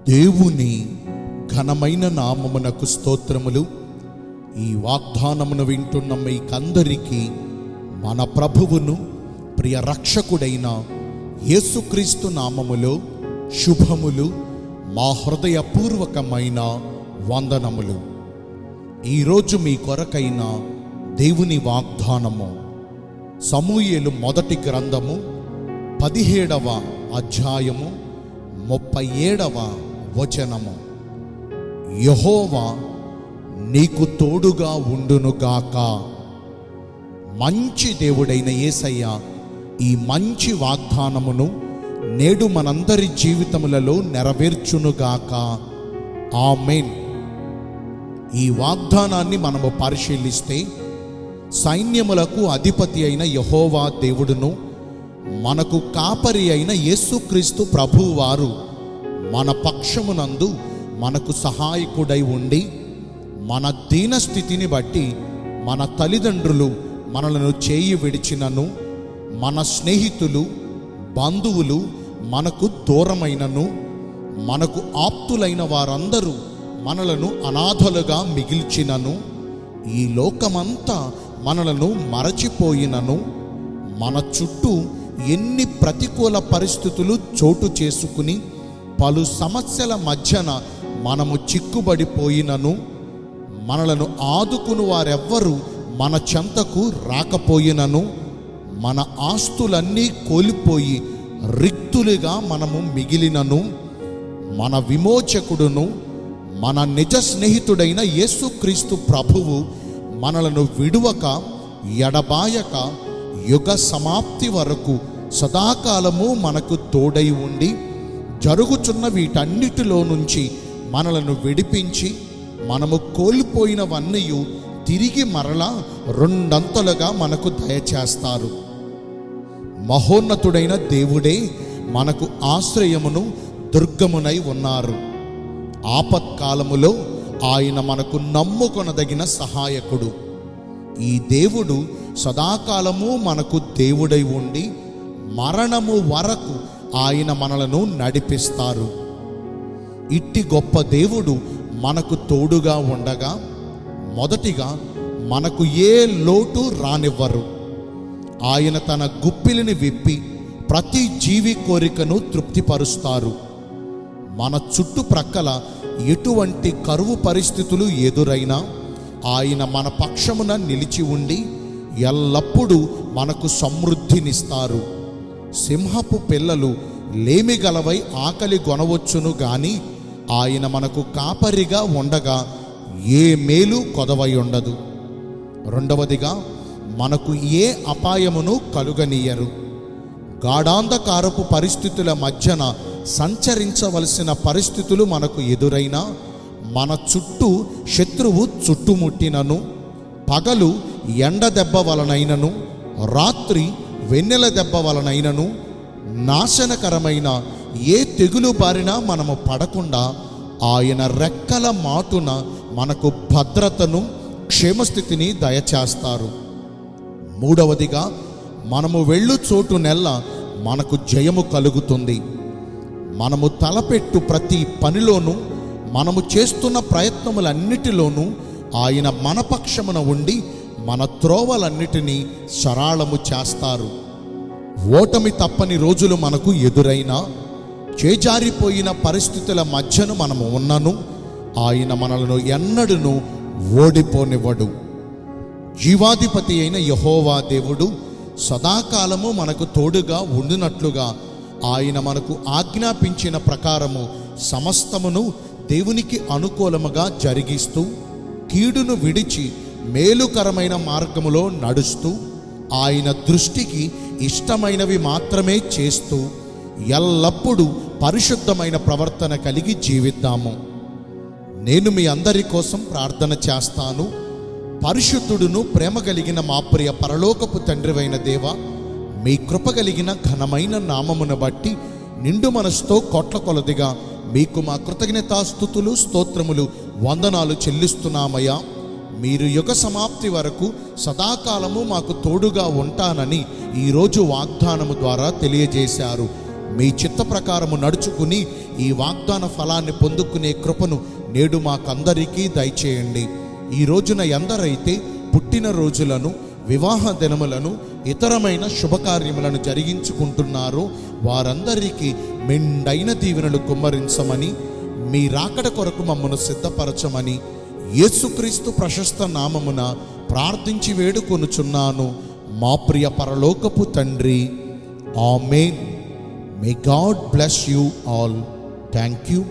దేవుని ఘనమైన నామమునకు స్తోత్రములు. ఈ వాగ్దానమును వింటున్న మీకందరికీ మన ప్రభువును ప్రియ రక్షకుడైన యేసుక్రీస్తు నామములో శుభములు, మా హృదయపూర్వకమైన వందనములు. ఈరోజు మీ కొరకైన దేవుని వాగ్దానము సమూయేలు మొదటి గ్రంథము 17వ అధ్యాయము 37వ వచనము. యెహోవా నీకు తోడుగా ఉండునుగాక. మంచి దేవుడైన యేసయ్య ఈ మంచి వాగ్దానమును నేడు మనందరి జీవితములలో నెరవేర్చునుగాక. ఆమేన్. ఈ వాగ్దానాన్ని మనము పరిశీలిస్తే, సైన్యములకు అధిపతి అయిన యెహోవా దేవుడును మనకు కాపరి అయిన యేసుక్రీస్తు ప్రభువారు మన పక్షమునందు మనకు సహాయకుడై ఉండి, మన దీనస్థితిని బట్టి మన తల్లిదండ్రులు మనలను చేయి విడిచినను, మన స్నేహితులు బంధువులు మనకు దూరమైనను, మనకు ఆప్తులైన వారందరూ మనలను అనాథలుగా మిగిల్చినను, ఈ లోకమంతా మనలను మరచిపోయినను, మన చుట్టూ ఎన్ని ప్రతికూల పరిస్థితులు చోటు చేసుకుని పలు సమస్యల మధ్యన మనము చిక్కుబడిపోయినను, మనలను ఆదుకుని వారెవ్వరూ మన చెంతకు రాకపోయినను, మన ఆస్తులన్నీ కోల్పోయి రిక్తులుగా మనము మిగిలినను, మన విమోచకుడును మన నిజ స్నేహితుడైన యేసుక్రీస్తు ప్రభువు మనలను విడువక ఎడబాయక యుగ సమాప్తి వరకు సదాకాలము మనకు తోడై ఉండి, జరుగుచున్న వీటన్నిటిలో నుంచి మనలను విడిపించి మనము కోల్పోయినవన్నీ తిరిగి మరలా రెండంతలుగా మనకు దయచేస్తారు. మహోన్నతుడైన దేవుడే మనకు ఆశ్రయమును దుర్గమునై ఉన్నారు. ఆపత్కాలములో ఆయన మనకు నమ్ముకొనదగిన సహాయకుడు. ఈ దేవుడు సదాకాలము మనకు దేవుడై ఉండి మరణము వరకు ఆయన మనలను నడిపిస్తారు. ఇట్టి గొప్ప దేవుడు మనకు తోడుగా ఉండగా, మొదటిగా మనకు ఏ లోటు రానివ్వరు. ఆయన తన గుప్పిలిని విప్పి ప్రతి జీవి కోరికను తృప్తిపరుస్తారు. మన చుట్టుప్రక్కల ఎటువంటి కరువు పరిస్థితులు ఎదురైనా ఆయన మన పక్షమున నిలిచి ఉండి ఎల్లప్పుడూ మనకు సమృద్ధినిస్తారు. సింహపు పిల్లలు లేమిగలవై ఆకలి గొనవచ్చును గాని ఆయన మనకు కాపరిగా ఉండగా ఏ మేలు కొదవై ఉండదు. రెండవదిగా మనకు ఏ అపాయమును కలుగనీయరు. గాఢాంధకారపు పరిస్థితుల మధ్యన సంచరించవలసిన పరిస్థితులు మనకు ఎదురైనా, మన చుట్టూ శత్రువు చుట్టుముట్టినను, పగలు ఎండ దెబ్బ వలనైనను, రాత్రి వెన్నెల దెబ్బ వలనైనను, నాశనకరమైన ఏ తెగులు బారినా మనము పడకుండా ఆయన రెక్కల మాటున మనకు భద్రతను, క్షేమస్థితిని దయచేస్తారు. మూడవదిగా మనము వెళ్ళు చోటు నెల్ల మనకు జయము కలుగుతుంది. మనము తలపెట్టు ప్రతి పనిలోనూ, మనము చేస్తున్న ప్రయత్నములన్నిటిలోనూ ఆయన మన పక్షమున ఉండి మన త్రోవలన్నిటినీ సరళము చేస్తారు. ఓటమి తప్పని రోజులు మనకు ఎదురైనా, చేజారిపోయిన పరిస్థితుల మధ్యన మనము ఉన్నను, ఆయన మనలను ఎన్నడూను ఓడిపోనివ్వడు. జీవాధిపతి అయిన యెహోవా దేవుడు సదాకాలము మనకు తోడుగా ఉండినట్లుగా ఆయన మనకు ఆజ్ఞాపించిన ప్రకారము సమస్తమును దేవునికి అనుకూలముగా జరిగిస్తూ, కీడును విడిచి మేలుకరమైన మార్గములో నడుస్తూ, ఆయన దృష్టికి ఇష్టమైనవి మాత్రమే చేస్తూ ఎల్లప్పుడూ పరిశుద్ధమైన ప్రవర్తన కలిగి జీవిద్దాము. నేను మీ అందరి కోసం ప్రార్థన చేస్తాను. పరిశుద్ధుడును ప్రేమ కలిగిన మా ప్రియ పరలోకపు తండ్రివైన దేవ, మీ కృప కలిగిన ఘనమైన నామమును బట్టి నిండు మనసుతో కోట్ల కొలదిగా మీకు మా కృతజ్ఞతాస్తుతులు, స్తోత్రములు, వందనాలు చెల్లిస్తున్నామయ్యా. మీరు యుగ సమాప్తి వరకు సదాకాలము మాకు తోడుగా ఉంటానని ఈరోజు వాగ్దానము ద్వారా తెలియజేశారు. మీ చిత్త ప్రకారము నడుచుకుని ఈ వాగ్దాన ఫలాన్ని పొందుకునే కృపను నేడు మాకందరికీ దయచేయండి. ఈ రోజున ఎందరైతే పుట్టినరోజులను, వివాహ దినములను, ఇతరమైన శుభకార్యములను జరిగించుకుంటున్నారో వారందరికీ మెండైన దీవెనలు కుమ్మరించమని, మీ రాకడ కొరకు మమ్మను సిద్ధపరచమని యేసుక్రీస్తు ప్రశస్త నామమున ప్రార్థించి వేడుకొనుచున్నాను మా ప్రియ పరలోకపు తండ్రి. ఆమేన్. May God bless you all. Thank you.